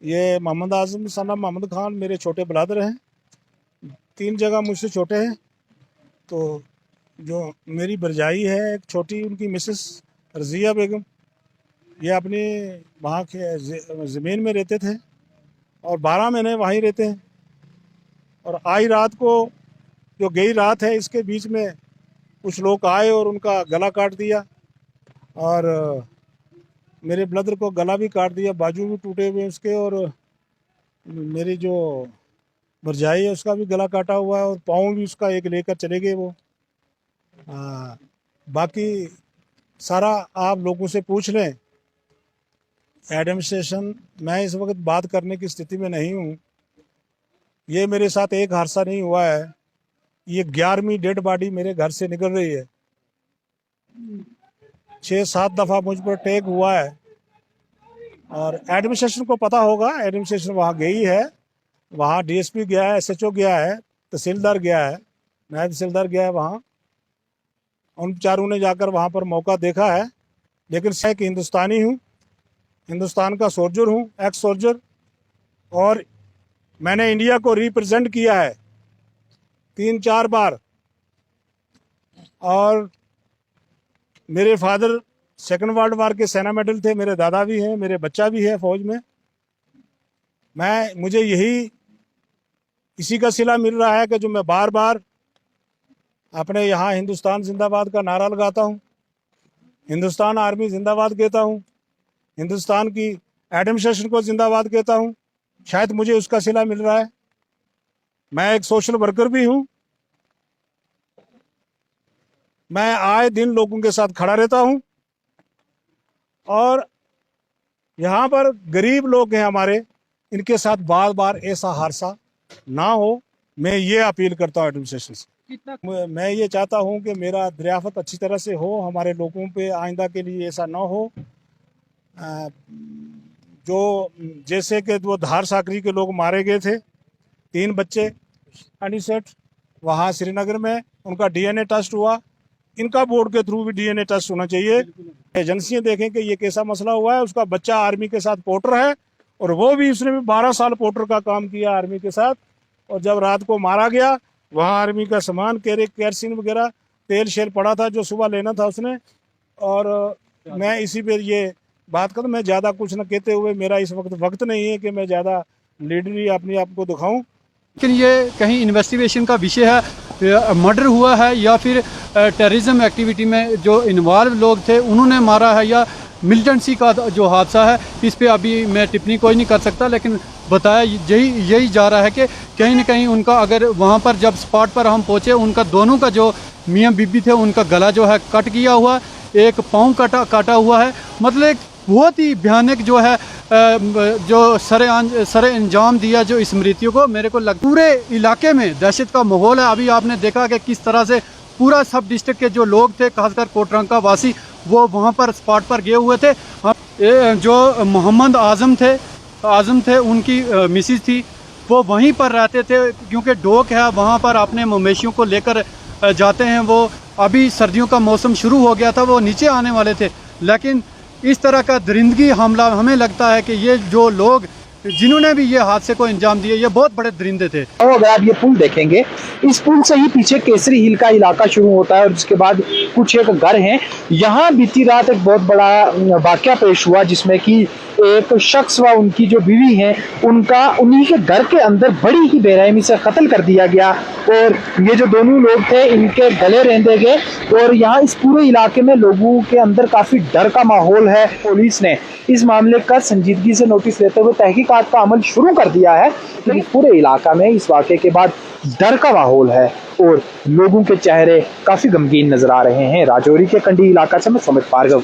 ये Mohammad Azam son of Mohammad Khan मेरे छोटे ब्रदर हैं। 3 जगह मुझसे छोटे हैं। तो जो मेरी भरजाई है एक छोटी, उनकी मिसेस रज़िया बेगम, ये अपनी वहाँ के ज़मीन में रहते थे और 12 महीने वहीं रहते हैं। और आई रात को, जो गई रात है, इसके बीच में कुछ लोग आए और उनका गला काट दिया और मेरे ब्रदर को गला भी काट दिया, बाजू भी टूटे हुए उसके, और मेरी जो भरजाई है उसका भी गला काटा हुआ है और पाँव भी उसका एक लेकर चले गए वो। बाकी सारा आप लोगों से पूछ लें। एडमिनिस्ट्रेशन, मैं इस वक्त बात करने की स्थिति में नहीं हूँ। ये मेरे साथ एक हादसा नहीं हुआ है, ये 11वीं डेड बॉडी मेरे घर से निकल रही है। 6-7 दफ़ा मुझ पर अटैक हुआ है और एडमिनिस्ट्रेशन को पता होगा। एडमिनिस्ट्रेशन वहाँ गई है, वहाँ डीएसपी गया है, एसएचओ गया है, तहसीलदार गया है, नायब तहसीलदार गया है वहाँ। उन चारों ने जाकर वहाँ पर मौका देखा है। लेकिन मैं एक हिंदुस्तानी हूँ, हिंदुस्तान का सोल्जर हूँ, एक्स सोल्जर, और मैंने इंडिया को रिप्रेजेंट किया है 3-4 बार। और मेरे फादर 2nd वर्ल्ड वार के सेना मेडल थे, मेरे दादा भी हैं, मेरे बच्चा भी है फौज में। मुझे यही इसी का सिला मिल रहा है कि जो मैं बार बार अपने यहाँ हिंदुस्तान जिंदाबाद का नारा लगाता हूँ हिंदुस्तान आर्मी जिंदाबाद कहता हूँ, हिंदुस्तान की एडमिनिस्ट्रेशन को जिंदाबाद कहता हूँ। शायद मुझे उसका सिला मिल रहा है। मैं एक सोशल वर्कर भी हूँ। मैं आए दिन लोगों के साथ खड़ा रहता हूँ और यहाँ पर गरीब लोग हैं हमारे, इनके साथ बार बार ऐसा हादसा ना हो, मैं ये अपील करता हूँ एडमिनिस्ट्रेशन से। मैं ये चाहता हूँ कि मेरा दरियाफत अच्छी तरह से हो, हमारे लोगों पे आइंदा के लिए ऐसा ना हो। जो जैसे कि वो धार साकरी के लोग मारे गए थे, 3 बच्चे अनिसेट वहाँ श्रीनगर में, उनका डीएनए टेस्ट हुआ। इनका बोर्ड के थ्रू भी डीएनए टेस्ट होना चाहिए। एजेंसियां देखें कि ये कैसा मसला हुआ है। उसका बच्चा आर्मी के साथ पोर्टर है और वो भी उसने भी 12 साल पोर्टर का काम किया आर्मी के साथ। और जब रात को मारा गया, वहाँ आर्मी का सामान केरोसिन वगैरह तेल शेल पड़ा था जो सुबह लेना था उसने। और मैं इसी पे ये बात करूँ, मैं ज़्यादा कुछ न कहते हुए, मेरा इस वक्त नहीं है कि मैं ज़्यादा लीडरी अपने आप को दिखाऊं। लेकिन ये कहीं इन्वेस्टिगेशन का विषय है, मर्डर हुआ है या फिर टेररिज्म एक्टिविटी में जो इन्वॉल्व लोग थे उन्होंने मारा है, या मिलिटेंसी का जो हादसा है, इस पे अभी मैं टिप्पणी कोई नहीं कर सकता। लेकिन बताया यही जा रहा है कि कहीं ना कहीं उनका, अगर वहाँ पर जब स्पॉट पर हम पहुँचे, उनका दोनों का जो मियाँ बीबी थे उनका गला जो है कट किया हुआ, एक पाँव काटा हुआ है। मतलब एक बहुत ही भयानक जो है जो सरे अंजाम दिया जो स्मृतियों को, मेरे को लगता पूरे इलाके में दहशत का माहौल है। अभी आपने देखा कि किस तरह से पूरा सब डिस्ट्रिक्ट के जो लोग थे, खासकर कोटरंका वासी, वो वहाँ पर स्पॉट पर गए हुए थे। जो मोहम्मद आज़म थे उनकी मिसिज थी, वो वहीं पर रहते थे, क्योंकि डोक है वहाँ पर अपने मवेशियों को लेकर जाते हैं। वो अभी सर्दियों का मौसम शुरू हो गया था, वो नीचे आने वाले थे, लेकिन इस तरह का दरिंदगी हमला, हमें लगता है कि ये जो लोग जिन्होंने भी ये हादसे को अंजाम दिए, ये बहुत बड़े दरिंदे थे। और अगर आप ये पुल देखेंगे, इस पुल से ही पीछे केसरी हिल का इलाका शुरू होता है और जिसके बाद कुछ एक घर हैं। यहाँ बीती रात एक बहुत बड़ा वाकया पेश हुआ, जिसमें कि एक शख्स व उनकी जो बीवी है, उनका उन्हीं के घर के अंदर बड़ी ही बेरहमी से कत्ल कर दिया गया। और ये जो दोनों लोग थे, इनके गले रेंदे गए। और यहाँ इस पूरे इलाके में लोगों के अंदर काफी डर का माहौल है। पुलिस ने इस मामले का संजीदगी से नोटिस लेते हुए तहकीकात का अमल शुरू कर दिया है। लेकिन पूरे इलाका में इस वाकये के बाद डर का माहौल है और लोगों के चेहरे काफी गमगीन नजर आ रहे हैं। राजौरी के कंडी इलाका से मैं सुमित भार्गव।